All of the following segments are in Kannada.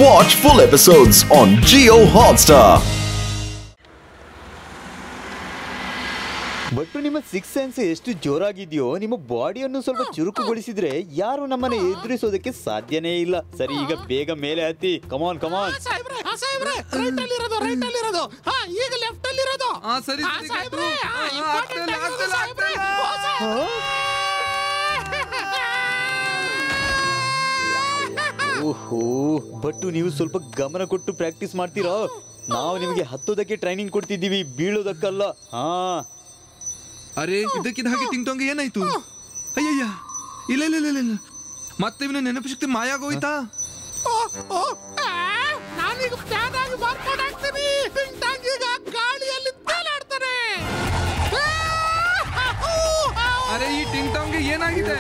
Watch full episodes on Jio Hotstar. But ನಿಮ್ಮ ಸಿಕ್ಸ್ ಸೆನ್ಸ್ ಎಷ್ಟು ಜೋರಾಗಿದೆಯೋ ನಿಮ್ಮ ಬಾಡಿಯನ್ನು ಸ್ವಲ್ಪ ಚುರುಕುಗೊಳಿಸಿದ್ರೆ ಯಾರು ನಮ್ಮನ್ನ ಎದುರಿಸೋದಕ್ಕೆ ಸಾಧ್ಯನೇ ಇಲ್ಲ. ಸರಿ, ಈಗ ಬೇಗ ಮೇಲೆ ಹತ್ತಿ. ಕಮಾನ್ ಕಮಾನ್. ರೈಟ್ ಅಲ್ಲಿ ಇರೋದು. ಹಾ, ಈಗ ಲೆಫ್ಟ್ ಅಲ್ಲಿ ಇರೋದು. ಸರಿ ಓಹೋ, ಬಟ್ಟು ನೀವು ಸ್ವಲ್ಪ ಗಮನ ಕೊಟ್ಟು ಪ್ರಾಕ್ಟೀಸ್ ಮಾಡ್ತೀರಾ? ನಾವು ನಿಮಗೆ ಹತ್ತೋದಕ್ಕೆ ಟ್ರೈನಿಂಗ್ ಕೊಡ್ತಿದ್ದೀವಿ, ಬೀಳೋದಕ್ಕಲ್ಲ. ಹಾ. ಅರೆ, ಇದಕ್ಕಿದ ಹಾಗೆ ಟಿಂಗ್ ಟಾಂಗ್ ಏನಾಯ್ತು? ಅಯ್ಯಯ್ಯ, ಇಲ್ಲ ಇಲ್ಲ ಇಲ್ಲ ಇಲ್ಲ, ಮತ್ತೆ ಇವನ ನೆನಪು ಶಕ್ತಿ ಮಾಯಾಗೋಯ್ತಾ? ನಾನೀಗ ಪ್ಲಾನ್ ಆಗಿ ವರ್ಕೌಟ್ ಆಗ್ತೀನಿ. ಟಿಂಗ್ ಟಾಂಗ್ ಈಗ ಗಾಳಿಯಲ್ಲಿ ತೇಲಾಡ್ತಾನೆ. ಅರೆ, ಈ ಟಿಂಗ್ ಟಾಂಗ್ ಏನಾಗಿದೆ?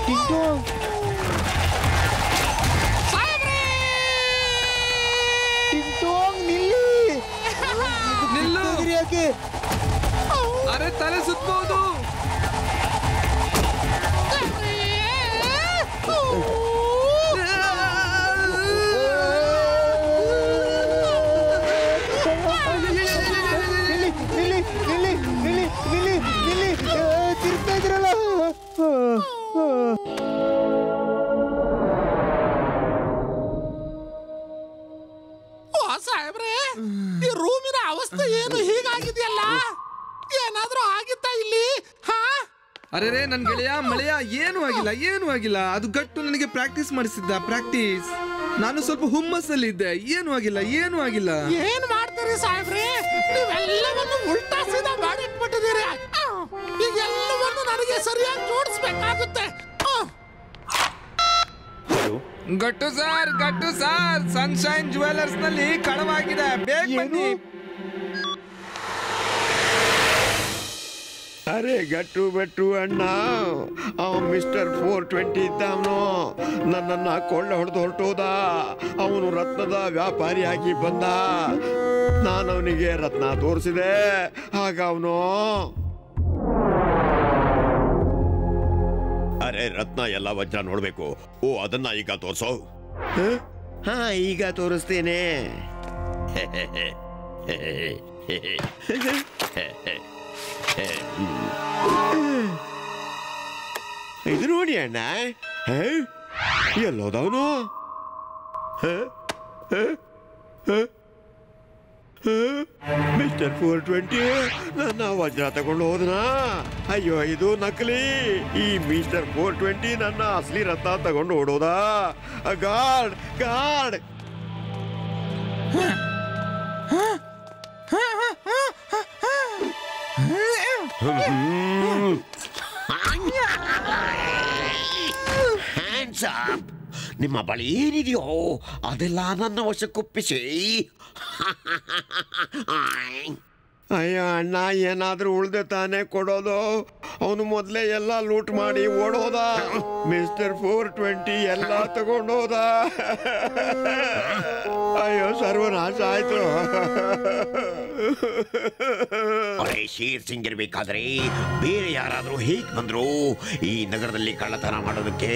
ಟಿಂಗ್ ಟಾಂಗ್ ನಿಲ್ಲು. ಯಾಕೆ? ಅರೆ, ತಲೆ ಸುತ್ತಬಹುದು. ತಿರ್ತಾ ಇದ್ರಲ್ಲ. ಸಾಹೇಬ್ರೆ, ಈ ರೂಮಿನ ಅವಸ್ಥೆ ಏನು ಹೀಗಾಗಿದೆಯಲ್ಲ? ಏನಾದ್ರೂ ಆಗಿತ್ತಾ ಇಲ್ಲಿ? ಅರೆ ರೇ, ನನ್ ಗೆಳೆಯ ಮಳೆಯ ಏನೂ ಆಗಿಲ್ಲ. ಅದು ಗಟ್ಟು ನನಗೆ ಪ್ರಾಕ್ಟೀಸ್ ಮಾಡಿಸಿದ್ದ. ಪ್ರಾಕ್ಟೀಸ್. ನಾನು ಸ್ವಲ್ಪ ಹುಮ್ಮಸ್ಸಲ್ಲಿದ್ದೆ. ಏನೂ ಆಗಿಲ್ಲ. ಏನ್ ಮಾಡ್ತೀರಿ ಸಾಹೇಬ್ರೆ? ನೀವೆಲ್ಲವನ್ನು ಉಲ್ಟಾ ಸೀದಾ ಮಾಡಿಟ್ಬಿಟ್ಟಿದ್ದೀರಿ. ಈಗ ಎಲ್ಲವನ್ನು ನನಗೆ ಸರಿಯಾಗಿ ಜೋಡಿಸ್ಬೇಕಾಗುತ್ತೆ. ಗಟ್ಟು ಸರ್, ಸನ್ಶೈನ್ ಜುವೆಲ್ಲರ್ಸ್ ನಲ್ಲಿ ಕಳವಾಗಿದೆ, ಬೇಗ ಬನ್ನಿ. ಅರೆ ಗಟ್ಟು ಅಣ್ಣ, ಮಿಸ್ಟರ್ 420 ಇದ್ದವನು ನನ್ನನ್ನ ಕೊಳ್ಳೆ ಹೊಡೆದು ಹೊರಟೋದ. ಅವನು ರತ್ನದ ವ್ಯಾಪಾರಿಯಾಗಿ ಬಂದ. ನಾನು ಅವನಿಗೆ ರತ್ನ ತೋರಿಸಿದೆ. ಆಗ ಅವನು, ಅರೆ ರತ್ನ ಎಲ್ಲ ವಜ್ರ ನೋಡ್ಬೇಕು. ಓ, ಅದನ್ನ ಈಗ ತೋರ್ಸೋ. ಹಾ, ಈಗ ತೋರಿಸ್ತೇನೆ. ಇದು ನೋಡಿ ಅಣ್ಣ. ಎಲ್ಲೋದವನು? ಮಿಸ್ಟರ್ 420 ನನ್ನ ವಜ್ರ ತಗೊಂಡು ಹೋದನ. ಅಯ್ಯೋ, ಇದು ನಕಲಿ. ಈ ಮಿಸ್ಟರ್ 420 ನನ್ನ ಅಸಲಿ ರತ್ನ ತಗೊಂಡು ಓಡೋದ. ಗಾರ್ಡ್. Hands up. ನಿಮ್ಮ ಬಳಿ ಏನಿದೆಯೋ ಅದೆಲ್ಲ ನನ್ನ ವಶಕ್ಕೊಪ್ಪಿಸಿ. ಅಯ್ಯ ಅಣ್ಣ, ಏನಾದ್ರೂ ಉಳ್ದೆ ತಾನೇ ಕೊಡೋದು. ಅವನು ಮೊದಲೇ ಎಲ್ಲ ಲೂಟ್ ಮಾಡಿ ಓಡೋದ. ಮಿಸ್ಟರ್ 420 ಎಲ್ಲ ತಗೊಂಡೋದ. ಅಯ್ಯೋ, ಸರ್ವನಾಶ ಆಯ್ತು. ಶೇರ್ ಸಿಂಗ್ ಇರ್ಬೇಕಾದ್ರೆ ಬೇರೆ ಯಾರಾದ್ರೂ ಹೇಗ್ ಬಂದ್ರು ಈ ನಗರದಲ್ಲಿ ಕಳ್ಳತನ ಮಾಡೋದಕ್ಕೆ?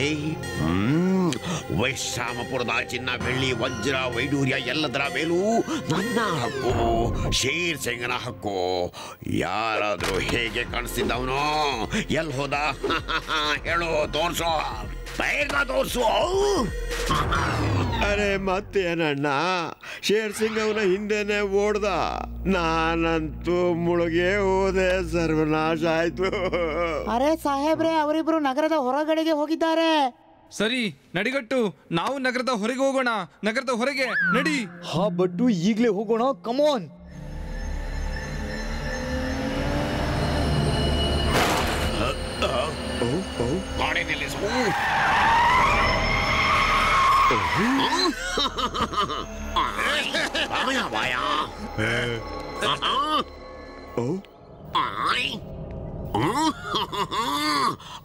ವೈಶ್ರಾಮಪುರದ ಚಿನ್ನ, ಬೆಳ್ಳಿ, ವಜ್ರ, ವೈಡೂರ್ಯ ಎಲ್ಲದರ ಮೇಲೂ ನನ್ನ ಹಕ್ಕು, ಶೇರ್ ಸಿಂಗ್ನ ಹಕ್ಕು. ಯಾರಾದ್ರೂ ಹೇಗೆ ಕಾಣಿಸ್ತಿದ್ದವನು? ಎಲ್ಲಿ ಹೋದ? ಹೇಳು, ತೋರ್ಸೋ, ತೋರ್ಸು. ಅರೆ ಮತ್ತೇನಣ್ಣ, ಶೇರ್ ಸಿಂಗ್ ಅವನ ಹಿಂದೆನೆ ಓಡ್ದ. ನಾನಂತೂ ಮುಳುಗೇ ಹೋದೆ. ಸರ್ವನಾಶ ಆಯ್ತು. ಅರೆ ಸಾಹೇಬ್ರೆ, ಅವರಿಬ್ರು ನಗರದ ಹೊರಗಡೆಗೆ ಹೋಗಿದ್ದಾರೆ. ಸರಿ, ನಡಿಗಟ್ಟು, ನಾವು ನಗರದ ಹೊರಗೆ ಹೋಗೋಣ. ನಗರದ ಹೊರಗೆ ನಡಿ. ಹಾ ಬಟ್ಟು, ಈಗ್ಲೇ ಹೋಗೋಣ. ಕಮಾನ್.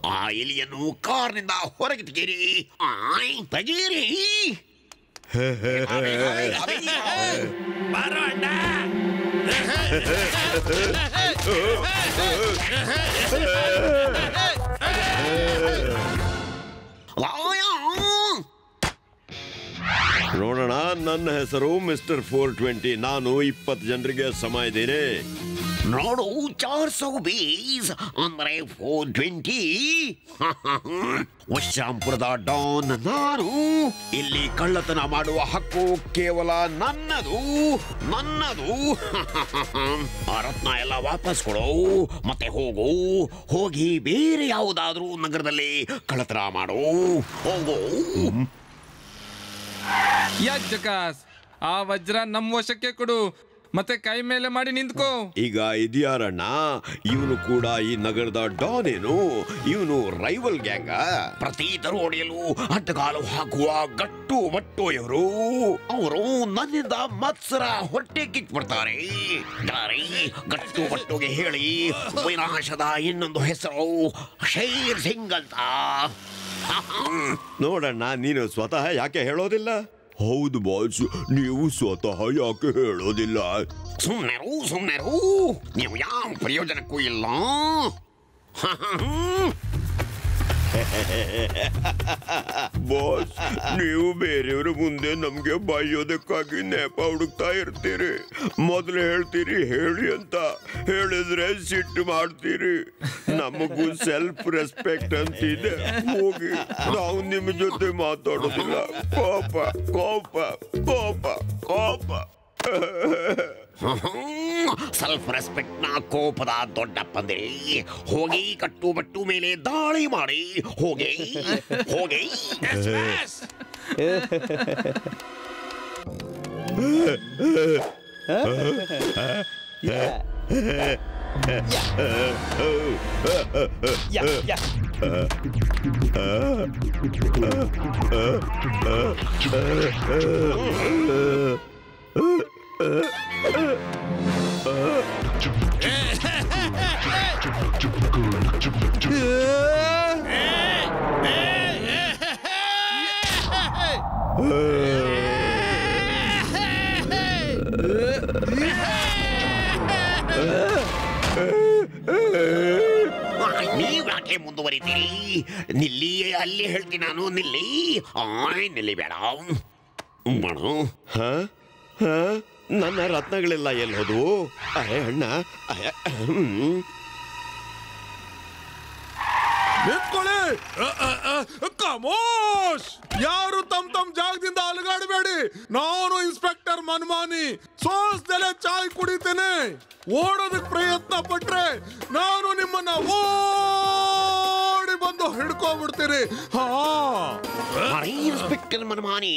ಆ ಎಲಿಯನ್ನು ಕಾರ್ನಿಂದ ಹೊರಗೆ ತೆಗೀರಿ. ತೆಗೀರಿ. ನೋಡೋಣ. ನನ್ನ ಹೆಸರು ಮಿಸ್ಟರ್ 420. ನಾನು 20 ಜನರಿಗೆ ಸಮ ಇದ್ದೇನೆ. ನೋಡು 420 ಅಂದ್ರೆ 420. ವಶ್ಯಾಂಪುರದ ಡಾನ್ ನಾನು. ಇಲ್ಲಿ ಕಳ್ಳತನ ಮಾಡುವ ಹಕ್ಕು ಕೇವಲ ನನ್ನದು. ಆ ರತ್ನ ಎಲ್ಲ ವಾಪಸ್ ಕೊಡು ಮತ್ತೆ ಹೋಗಿ ಬೇರೆ ಯಾವುದಾದ್ರೂ ನಗರದಲ್ಲಿ ಕಳ್ಳತನ ಮಾಡು. ಹೋಗು. ಜಕಾಸ್, ಆ ವಜ್ರ ನಮ್ಮ ವಶಕ್ಕೆ ಕೊಡು ಮತ್ತೆ ಕೈ ಮೇಲೆ ಮಾಡಿ ನಿಂತ್ಕೋ. ಈಗ ಇದ್ಯಾರಣ್ಣ? ಇವನು ಕೂಡ ಈ ನಗರದ ಡಾನ್ ಏನು? ಇವನು ರೈವಲ್ ಗ್ಯಾಂಗ? ಪ್ರತಿ ದರೋಡೆಯಲು ಅಡ್ಡಗಾಲು ಹಾಕುವ ಗಟ್ಟು ಮಟ್ಟು ಇವರು. ಅವರು ನನ್ನಿಂದ ಮತ್ಸರ ಹೊಟ್ಟೆ ಕಿತ್ಬಿಡ್ತಾರೆ. ಗಟ್ಟು ಮಟ್ಟುಗೆ ಹೇಳಿ ವಿನಾಶದ ಇನ್ನೊಂದು ಹೆಸರು ಶೇರ್ ಸಿಂಗ್ ಅಂತ. ನೋಡಣ್ಣ, ನೀನು ಸ್ವತಃ ಯಾಕೆ ಹೇಳೋದಿಲ್ಲ? ಹೌದು ಬಾಸ್, ನೀವು ಸ್ವತಃ ಯಾಕೆ ಹೇಳೋದಿಲ್ಲ? ಸುಮ್ಮನೆರು ನೀವು ಯಾವ ಪ್ರಯೋಜನಕ್ಕೂ ಇಲ್ಲ. ಬಾಸ್, ನೀವು ಬೇರೆಯವ್ರ ಮುಂದೆ ನಮ್ಗೆ ಬೈಯೋದಕ್ಕಾಗಿ ನೆಪ ಹುಡುಕ್ತಾ ಇರ್ತೀರಿ. ಮೊದಲು ಹೇಳ್ತೀರಿ ಹೇಳಿ ಅಂತ, ಹೇಳಿದ್ರೆ ಸಿಟ್ಟು ಮಾಡ್ತೀರಿ. ನಮಗೂ ಸೆಲ್ಫ್ ರೆಸ್ಪೆಕ್ಟ್ ಅಂತಿದೆ. ಹೋಗಿ, ನಾವು ನಿಮ್ಮ ಜೊತೆ ಮಾತಾಡೋದಿಲ್ಲ. ಕೋಪ. ಸೆಲ್ಫ್ ರೆಸ್ಪೆಕ್ಟ್ ನ ಕೋಪದ ದೊಡ್ಡ ಪಂದಿರಿ. ಹೋಗಿ ಕಟ್ಟುಬಟ್ಟು ಮೇಲೆ ದಾಳಿ ಮಾಡಿ. ಹೋಗಿ. ನೀವು ಯಾಕೆ ಮುಂದುವರಿತೀರಿ? ನಿಲ್ಲಿ, ಅಲ್ಲಿ ಹೇಳ್ತೀನಿ ನಾನು. ನಿಲ್ಲಿ ಬೇಡ ಮಾಡು. ನನ್ನ ರತ್ನಗಳೆಲ್ಲ ಎಲ್ಲಿ ಹೋದ್ವು? ಅಣ್ಣ, ನಿಂತ್ಕೊಳ್ಳಿ. ಕಮೋಶ್! ಯಾರು ತಮ್ಮ ಜಾಗದಿಂದ ಅಲುಗಾಡಬೇಡಿ. ನಾನು ಇನ್ಸ್ಪೆಕ್ಟರ್ ಮನ್ಮಾನಿ. ಸೋಸ್ದೆಲೆ ಚಾಯ್ ಕುಡಿತೇನೆ. ಓಡೋದಕ್ಕೆ ಪ್ರಯತ್ನ ಪಟ್ರೆ ನಾನು ನಿಮ್ಮನ್ನ ಓಡಿ ಬಂದು ಹಿಡ್ಕೊಂಡ್ಬಿಡ್ತೀನಿ. ಇನ್ಸ್ಪೆಕ್ಟರ್ ಮನ್ಮಾನಿ,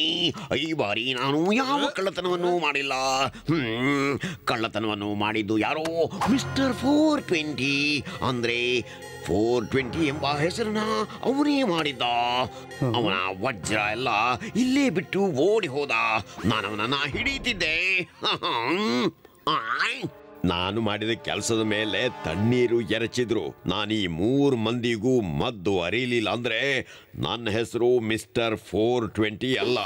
ಈ ಬಾರಿ ನಾನು ಯಾವ ಕಳ್ಳತನವನ್ನು ಮಾಡಿಲ್ಲ. ಕಳ್ಳತನವನ್ನು ಮಾಡಿದ್ದು ಯಾರೋ ಮಿಸ್ಟರ್ 420. ಅಂದ್ರೆ 420 ಎಂಬ ಹೆಸರನ್ನ ಅವನೇ ಮಾಡಿದ್ದ. ಅವನ ವಜ್ರ ಎಲ್ಲ ಇಲ್ಲೇ ಬಿಟ್ಟು ಓಡಿ ಹೋದ. ನಾನು ಅವನನ್ನ ಹಿಡಿತಿದ್ದೆ. ನಾನು ಮಾಡಿದ ಕೆಲಸದ ಮೇಲೆ ತಣ್ಣೀರು ಎರಚಿದ್ರು. ನಾನು ಈ 3 ಮಂದಿಗೂ ಮದ್ದು ಅರಿಲಿಲ್ಲ ಅಂದ್ರೆ ನನ್ನ ಹೆಸರು ಮಿಸ್ಟರ್ 420 ಅಲ್ಲ.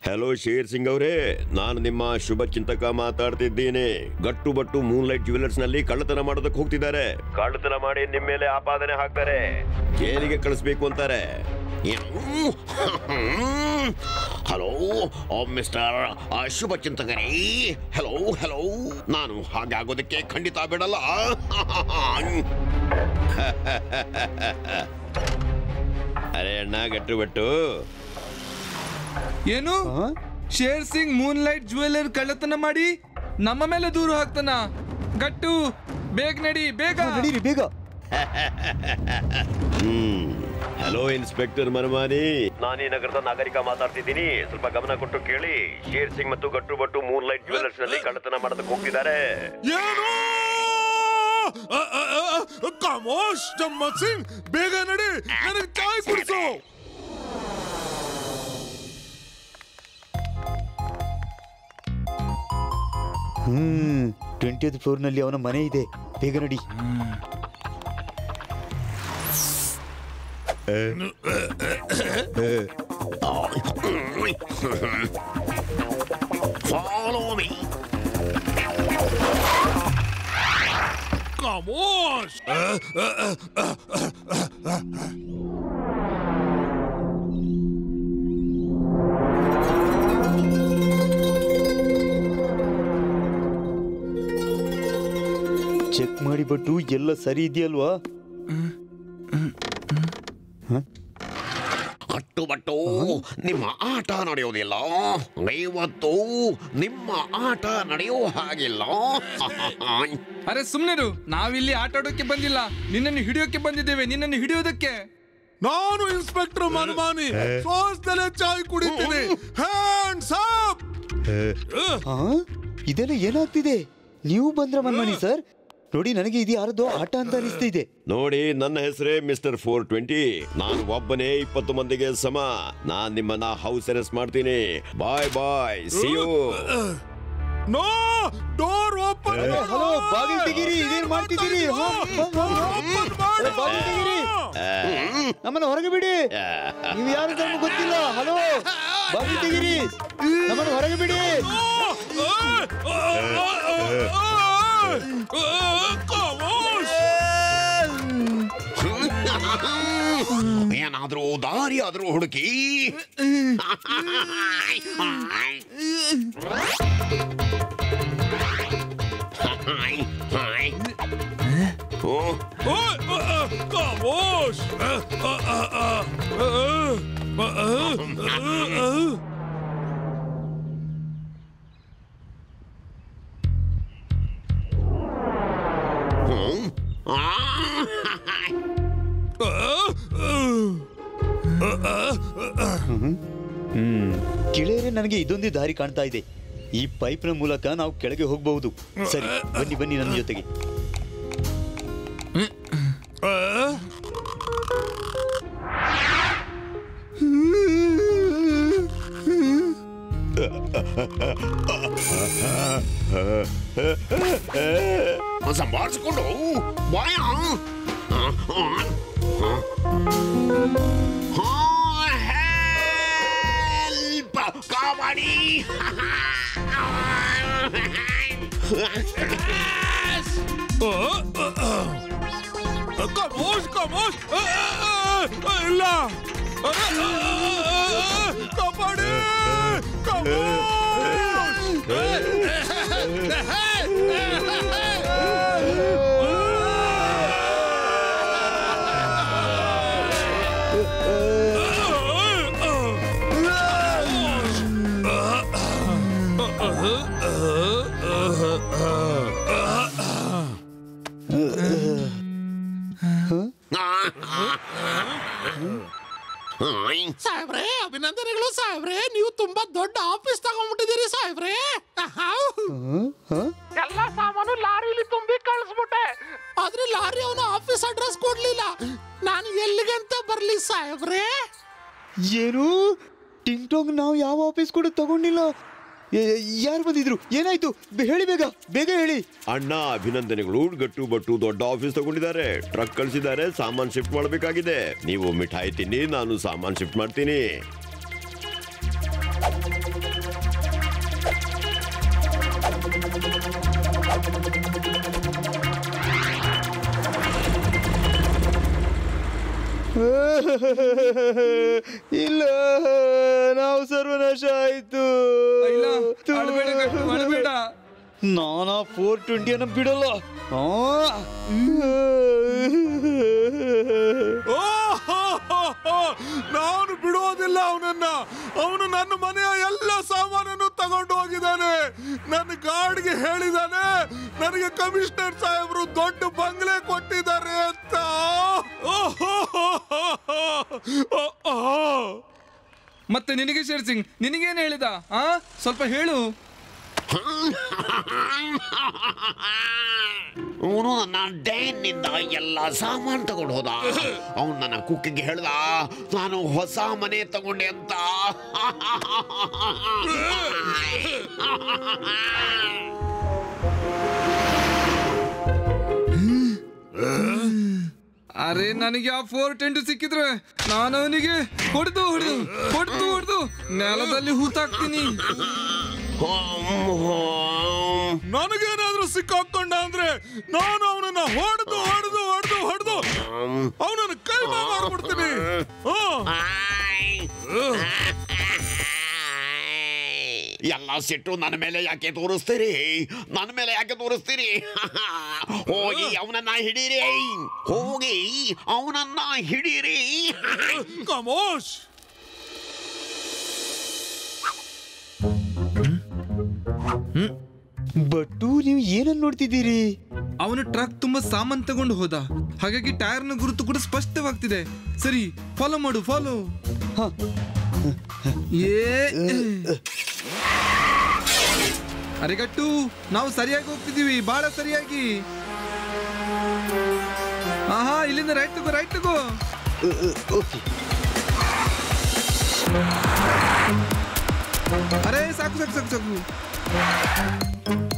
ಹಲೋ ಶೇರ್ ಸಿಂಗ್ ಅವರೇ, ನಾನು ನಿಮ್ಮ ಶುಭ ಚಿಂತಕ ಮಾತಾಡ್ತಿದ್ದೀನಿ. ಗಟ್ಟುಬಟ್ಟು ಮೂನ್ಲೈಟ್ ಜ್ಯುವೆಲರ್ಸ್ ನಲ್ಲಿ ಕಳ್ಳತನ ಮಾಡೋದಕ್ಕೆ ಹೋಗ್ತಿದ್ದಾರೆ. ಕಳ್ಳತನ ಮಾಡಿ ನಿಮ್ಮ ಮೇಲೆ ಆಪಾದನೆ ಹಾಕ್ತಾರೆ. ಜೈಲಿಗೆ ಕಳಿಸ್ಬೇಕು ಅಂತಾರೆ. ಹಲೋ ಮಿಸ್ಟರ್ ಶುಭ ಚಿಂತಕರೇ. ಹಲೋ, ನಾನು ಹಾಗಾಗೋದಕ್ಕೆ ಖಂಡಿತ ಬಿಡಲ್ಲ. ಅರೆ ಅಣ್ಣ, ಗಟ್ಟುಬಟ್ಟು ಏನು? ಶೇರ್ ಸಿಂಗ್ ಮೂನ್ಲೈಟ್ ಜ್ಯುವೆಲರ್ ಕಳ್ಳತನ ಮಾಡಿ ನಮ್ಮ ಮೇಲೆ ದೂರು ಹಾಕ್ತಾನ? ಗಟ್ಟು, ಬೇಗ ನಡಿ, ನಡೀರಿ ಬೇಗ. ಹಲೋ ಇನ್ಸ್ಪೆಕ್ಟರ್ ಮನ್ಮಾನಿ, ನಾನು ಈ ನಗರದ ನಾಗರಿಕ ಮಾತಾಡ್ತಿದ್ದೀನಿ. ಸ್ವಲ್ಪ ಗಮನ ಕೊಟ್ಟು ಕೇಳಿ. ಶೇರ್ ಸಿಂಗ್ ಮತ್ತು ಗಟ್ಟುಬಟ್ಟು ಮೂನ್ಲೈಟ್ ಜ್ಯುವೆಲರ್ಸ್ ನಲ್ಲಿ ಕಳ್ಳತನ ಮಾಡೋದಕ್ಕೆ ಹೋಗ್ತಿದ್ದಾರೆ. ಏನು? ಕಮೋಶ್ ಜಮ್ಮತ್ ಸಿಂಗ್, ಬೇಗ ನಡಿ, ನನಗೆ ಚಾಯ್ ಕುಡಿಸು. 20th ಫ್ಲೋರ್ ನಲ್ಲಿ ಅವನ ಮನೆ ಇದೆ. ಬೇಗ ನಡಿ. Follow me. Kamos! ಚೆಕ್ ಮಾಡಿ ಬಟ್ಟು ಎಲ್ಲ ಸರಿ ಇದೆಯಲ್ವಾ? ಕಟ್ಟುಬಟ್ಟು ನಿಮ್ಮ ಆಟ ನಡೆಯೋದಿಲ್ಲ. ಇವತ್ತು ನಿಮ್ಮ ಆಟ ನಡೆಯೋ ಹಾಗಿಲ್ಲ. ಅರೆ ಸುಮ್ನೆರು, ನಾವಿಲ್ಲಿ ಆಟ ಆಡೋಕೆ ಬಂದಿಲ್ಲ, ನಿನ್ನನ್ನು ಹಿಡಿಯೋಕೆ ಬಂದಿದ್ದೇವೆ. ನಿನ್ನನ್ನು ಹಿಡಿಯೋದಕ್ಕೆ. ನಾನು ಇನ್ಸ್ಪೆಕ್ಟರ್ ಮನ್ಮಾನಿ ಶ್ವಾಸದಲ್ಲೇ ಚಾಯ್ ಕುಡಿತೀನಿ. Hands up. ಇದೆಲ್ಲ ಏನಾಗ್ತಿದೆ? ನೀವು ಬಂದ್ರ ಮನ್ಮಾನಿ ಸರ್? ನೋಡಿ, ನನಗೆ ಇದು ಯಾರದೋ ಆಟ ಅಂತ ಅನಿಸ್ತಿದೆ. ನೋಡಿ, ನನ್ನ ಹೆಸರೇ ಮಿಸ್ಟರ್ 420. ನಾನು ಒಬ್ಬನೇ 20 ಮಂದಿಗೆ ಸಮ. ನಾನ್ ನಿಮ್ಮನ್ನ ಹೌಸ್ ಅರೆಸ್ಟ್ ಮಾಡ್ತೀನಿ. Bye bye, see you. No, door open. Hello, ಬಾಗಿಲು ತೆಗೀರಿ. ಇದೇನ್ ಮಾಡ್ತಿದ್ದೀರಿ? ಬಾಗಿಲು ತೆಗೀರಿ. ನಮ್ಮನ್ನ ಹೊರಗೆ ಬಿಡಿ. ನೀವು ಯಾರು ಅಂತ ನಮ್ಗೆ ಗೊತ್ತಿಲ್ಲ. ಹಲೋ, ಬಾಗಿಲು ತೆಗೀರಿ. ನಮ್ಮನ್ನ ಹೊರಗೆ ಬಿಡಿ. ಏನಾದ್ರೂ ದಾರಿ ಆದ್ರೂ ಹುಡುಕಿ. ಗೆಳೆಯರೆ, ನನಗೆ ಇದೊಂದೇ ದಾರಿ ಕಾಣ್ತಾ ಇದೆ. ಈ ಪೈಪ್ನ ಮೂಲಕ ನಾವು ಕೆಳಗೆ ಹೋಗಬಹುದು. ಸರಿ, ಬನ್ನಿ ಬನ್ನಿ ನನ್ನ ಜೊತೆಗೆ. ಸಂಭಾಳಿಸಿಕೊಂಡು ಬಾಯ. ಕಾವಾಡಿ. ಇಲ್ಲ, ಕಾಪಾಡಿ. ಸಾಹೇಬ್ರೆ, ಅಭಿನಂದನೆಗಳು ಸಾಹೇಬ್ರೆ. ನೀವು ತುಂಬಾ ದೊಡ್ಡ ಆಫೀಸ್ ತಗೊಂಡ್ಬಿಟ್ಟಿದ್ದೀರಿ ಸಾಹೇಬ್ರೆ. ಎಲ್ಲ ಸಾಮಾನು ಲಾರಿಲಿ ತುಂಬಿ ಕಳಿಸ್ಬಿಟ್ಟೆ. ಆದ್ರೆ ಲಾರಿ ಅವನ ಆಫೀಸ್ ಅಡ್ರೆಸ್ ಕೊಡ್ಲಿಲ್ಲ. ನಾನು ಎಲ್ಲಿಗೆ ಅಂತ ಬರ್ಲಿ ಸಾಹೇಬ್ರೆ? ಏನು ಟಿಂಗ್ ಟಾಂಗ್, ನಾವು ಯಾವ ಆಫೀಸ್ ಕೂಡ ತಗೊಂಡಿಲ್ಲ. ಯಾರು ಬಂದಿದ್ರು? ಏನಾಯ್ತು? ಹೇಳಿ, ಬೇಗ ಬೇಗ ಹೇಳಿ. ಅಣ್ಣ, ಅಭಿನಂದನೆಗಳು. ಗಟ್ಟು ಬಟ್ಟು ದೊಡ್ಡ ಆಫೀಸ್ ತಗೊಂಡಿದ್ದಾರೆ. ಟ್ರಕ್ ಕಳಿಸಿದ್ದಾರೆ. ಸಾಮಾನ್ ಶಿಫ್ಟ್ ಮಾಡಬೇಕಾಗಿದೆ. ನೀವು ಮಿಠಾಯಿ ತಿನ್ನಿ, ನಾನು ಸಾಮಾನ್ ಶಿಫ್ಟ್ ಮಾಡ್ತೀನಿ. ಇಲ್ಲ, ನಾವು ಸರ್ವನಾಶ ಆಯ್ತು. ನಾನಾ 420 ಬಿಡಲ್ಲ. ನಾನು ಬಿಡೋದಿಲ್ಲ ಅವನನ್ನ. ಅವನು ನನ್ನ ಮನೆಯ ಎಲ್ಲ ಸಾಮಾನನ್ನು ತಗೊಂಡು ಹೋಗಿದ್ದಾನೆ. ನನ್ನ ಗಾರ್ಡ್ಗೆ ಹೇಳಿದಾನೆ ನನಗೆ ಕಮಿಷನರ್ ಸಾಹೇಬರು ದೊಡ್ಡ ಬಂಗ್ಲೆ ಕೊಟ್ಟಿದ್ದಾರೆ ಅಂತ. ಮತ್ತೆ ನಿನಗೆ ಶೇರ್ ಸಿಂಗ್, ನಿನಗೇನು ಹೇಳಿದ? ಸ್ವಲ್ಪ ಹೇಳು. ಅವನು ನನ್ನ ಡೇನ್ನಿಂದ ಎಲ್ಲ ಸಾಮಾನು ತಗೊಂಡು ಹೋದ. ಅವನು ನನ್ನ ಕುಕ್ಕಿಗೆ ಹೇಳ್ದ ನಾನು ಹೊಸ ಮನೆ ತಗೊಂಡೆ ಅಂತ. ಅರೆ, ನನಗೆ ಆ 420 ಸಿಕ್ಕಿದ್ರೆ ನಾನು ಅವನಿಗೆ ಹೊಡೆದು ಹೊಡೆದು ಹೊಡೆದು ಹೊಡೆದು ನೆಲದಲ್ಲಿ ಹೂತಾಕ್ತೀನಿ. ನನಗೇನಾದ್ರೂ ಸಿಕ್ಕಾಕೊಂಡ ಅಂದ್ರೆ ನಾನು ಅವನನ್ನ ಹೊಡೆದು ಹೊಡೆದು ಹೊಡೆದು ಹೊಡೆದು ಅವನನ್ನು ಕೈ ಮಾಡ್ಬಿಡ್ತೀನಿ. ಎಲ್ಲ ಸಿಟ್ಟು ನನ್ನ ಮೇಲೆ ಯಾಕೆ ತೋರಿಸ್ತೀರಿ? ನನ್ನ ಮೇಲೆ ಯಾಕೆ ತೋರಿಸ್ತೀರಿ? ಹೋಗಿ ಅವನನ್ನ ಹಿಡೀರಿ, ಹೋಗಿ ಅವನನ್ನ ಹಿಡೀರಿ. ಕಮೋಶ್, ಬಟ್ಟು ನೀವು ಏನನ್ನ ನೋಡ್ತಿದ್ದೀರಿ? ಅವನು ಟ್ರಕ್ ತುಂಬಾ ಸಾಮಾನ್ ತಗೊಂಡು ಹೋದ, ಹಾಗಾಗಿ ಟೈರ್ನ ಗುರುತು ಕೂಡ ಸ್ಪಷ್ಟವಾಗ್ತಿದೆ. ಸರಿ, ಫಾಲೋ ಮಾಡು, ಫಾಲೋ. ಅರೆಗಟ್ಟು, ನಾವು ಸರಿಯಾಗಿ ಹೋಗ್ತಿದೀವಿ, ಬಹಳ ಸರಿಯಾಗಿ. ಆಹಾ, ಇಲ್ಲಿಂದ ರೈಟ್ ತಗೋ, ರೈಟ್ ತಗೋ. ಅರೆ ಸಾಕು ಸಾಕು ಸಾಕು ಸಾಕು.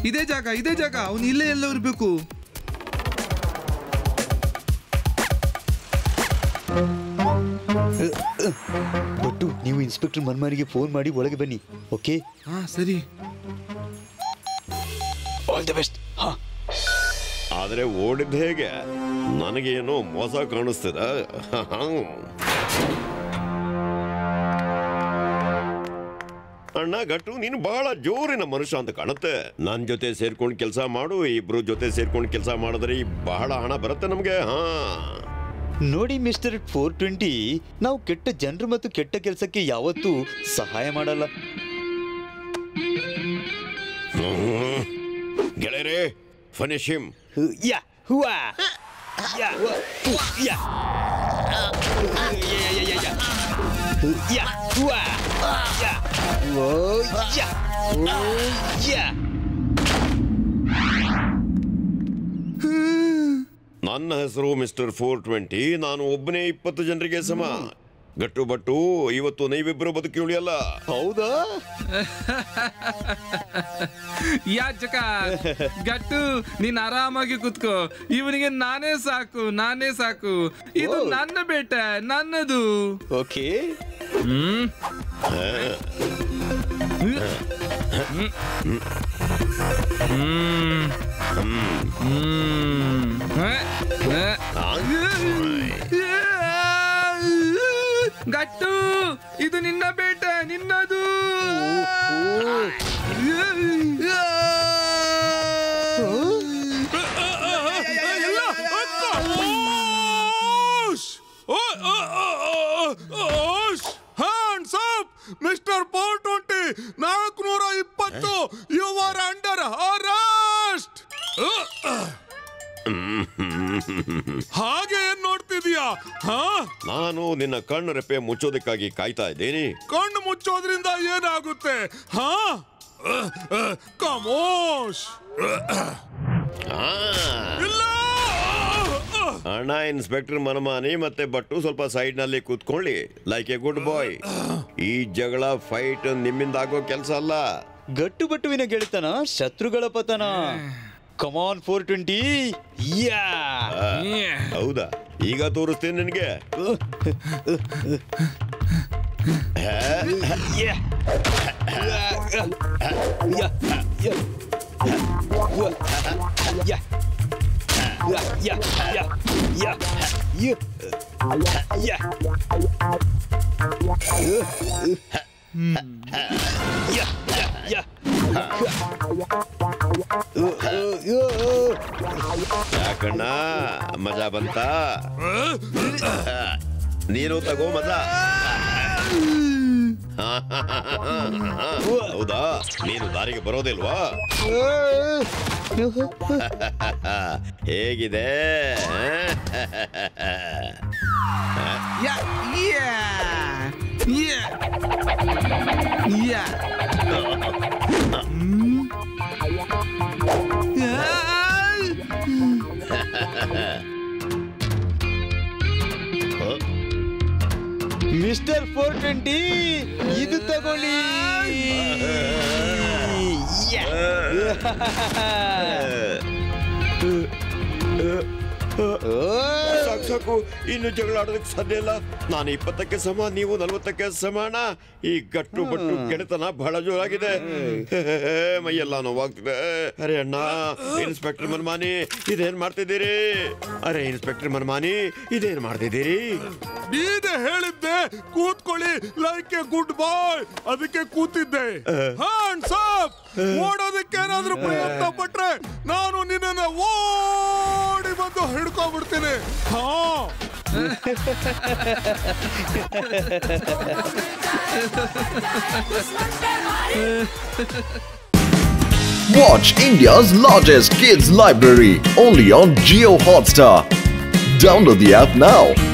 ಇದೇ ಜಾಗ, ಇದೇ ಜಾಗ. ಅವನು ಇಲ್ಲೇ ಎಲ್ಲ ಇರ್ಬೇಕು. ಬಟ್ಟು, ನೀವು ಇನ್ಸ್ಪೆಕ್ಟರ್ ಮನ್ಮಾರಿಗೆ ಫೋನ್ ಮಾಡಿ ಒಳಗೆ ಬನ್ನಿ. ಓಕೆ? ಹಾ ಸರಿ. All the best. ಹಾ, ಆದ್ರೆ ಓಡಿದ್ ಹೇಗೆ? ನನಗೇನೋ ಮೋಸ ಕಾಣಿಸ್ತದ. ಅಣ್ಣ ಗಟ್ಟು, ನೀನು ಬಹಳ ಜೋರಿನ ಮನುಷ್ಯ ಅಂತ ಕಾಣುತ್ತೆ. ನನ್ನ ಜೊತೆ ಸೇರ್ಕೊಂಡು ಕೆಲಸ ಮಾಡು, ಇಬ್ರು ಜೊತೆ ಸೇರ್ಕೊಂಡು ಕೆಲಸ ಮಾಡಿದ್ರೆ ಬಹಳ ಹಣ ಬರುತ್ತೆ ನಮ್ಗೆ. ಹಾ ನೋಡಿ ಮಿಸ್ಟರ್ 420, ನಾವು ಕೆಟ್ಟ ಜನರು ಮತ್ತು ಕೆಟ್ಟ ಕೆಲಸಕ್ಕೆ ಯಾವತ್ತೂ ಸಹಾಯ ಮಾಡಲ್ಲ. ಗೆಳೆಯರೇ, ಫಿನಿಶ್ ಹಿಮ್. ಯಾ ಹುವಾ ಯಾ ಯಾ ಯಾ ಹುವಾ ಯಾ ಓ ಯಾ ಓ ಯಾ. ನನ್ನ ಹೆಸರು ಮಿಸ್ಟರ್ 420. ನಾನು ಒಬ್ಬನೇ 20 ಜನರಿಗೆ ಸಮ. ಗಟ್ಟು ಬಟ್ಟು, ಇವತ್ತು ನೀವಿಬ್ಬರು ಬದುಕಿ ಉಳಿಯಲ್ಲ. ಹೌದಾ? ಯಾಚಕ ಗಟ್ಟು, ನೀನ್ ಆರಾಮಾಗಿ ಕುತ್ಕೋ. ಇವನಿಗೆ ನಾನೇ ಸಾಕು, ನಾನೇ ಸಾಕು. ಇದು ನನ್ನ ಬೇಟ, ನನ್ನದು. ಓಕೆ. ಗಟ್ಟು, ಇದು ನಿನ್ನ ಬೇಟ, ನಿನ್ನದು. Hands up mister 420. 420. You are under arrest. ಹಾಗೆ ಏನ್ ನೋಡ್ತಿದ್ಯಾ? ನಾನು ನಿನ್ನ ಕಣ್ಣು ರೆಪ್ಪೆ ಮುಚ್ಚೋದಕ್ಕಾಗಿ ಕಾಯ್ತಾ ಇದ್ದೀನಿ. ಕಣ್ಣು ಮುಚ್ಚೋದ್ರಿಂದ ಏನಾಗುತ್ತೆ? ಕಮೋಶ್, ಇಲ್ಲ. ಅಣ್ಣ ಇನ್ಸ್ಪೆಕ್ಟರ್ ಮನಮಾನಿ ಮತ್ತೆ ಬಟ್ಟು ಸ್ವಲ್ಪ ಸೈಡ್ ನಲ್ಲಿ ಕೂತ್ಕೊಳ್ಳಿ, ಲೈಕ್ ಎ ಗುಡ್ ಬಾಯ್. ಈ ಜಗಳ ಫೈಟ್ ನಿಮ್ಮಿಂದ ಆಗೋ ಕೆಲಸ ಅಲ್ಲ. ಗಟ್ಟು ಬಟ್ಟುವಿನ ಗೆಳೆತನ ಶತ್ರುಗಳ ಪತನ. ಕಮಾನ್ 420. ಯಾ. ಹೌದಾ? ಈಗ ತೋರಿಸ್ತೀನಿ ನಿನಗೆ. ಯಾಕಣ್ಣ, ಮಜಾ ಬಂತ? ನೀನು ತಗೋ ಮಜಾ. ಹೌದಾ? ನೀನು ದಾರಿಗೆ ಬರೋದಿಲ್ವಾ? ಹೇಗಿದೆ? ಮಿಸ್ಟರ್ 420, ಇದು ತಗೊಳ್ಳಿ. ಸಾಕು ಸಾಕು, ಇನ್ನು ಜಗಳ ಆಡೋದಕ್ಕೆ ಸಾಧ್ಯ ಇಲ್ಲ. ನಾನು 20ಕ್ಕೆ ಸಮ, ನೀವು 40ಕ್ಕೆ ಸಮಾನ. ಈ ಗಟ್ಟು ಬಟ್ಟು ಗೆಳೆತನ ಬಹಳ ಜೋರಾಗಿದೆ. ಮೈಯೆಲ್ಲ ನೋವಾಗ್ತಿದೆ. ಅರೆ ಅಣ್ಣ, ಇನ್ಸ್ಪೆಕ್ಟರ್ ಮನ್ಮಾನಿ ಇದೇನ್ ಮಾಡ್ತಿದ್ದೀರಿ? ಅರೆ ಇನ್ಸ್ಪೆಕ್ಟರ್ ಮನ್ಮಾನಿ ಇದೇನ್ ಮಾಡ್ತಿದ್ದೀರಿ? ನೀನೇ ಹೇಳಿದ್ದೆ ಕೂತ್ಕೊಳ್ಳಿ ಲೈಕ್ ಎ ಗುಡ್ ಬಾಯ್, ಅದಕ್ಕೆ ಕೂತಿದ್ದೆ. Hands up! ಓಡೋದಕ್ಕೆ ಏನಾದ್ರೂ ಪ್ರಯತ್ನ ಪಟ್ರೆ ನಾನು ನಿನ್ನನ್ನು ಓಡಿ ಬಂದು ಹಿಡ್ಕೊಂಡ್ಬಿಡ್ತೀನಿ. ಹಾ, Watch India's largest kids library only on Jio Hotstar. Download the app now.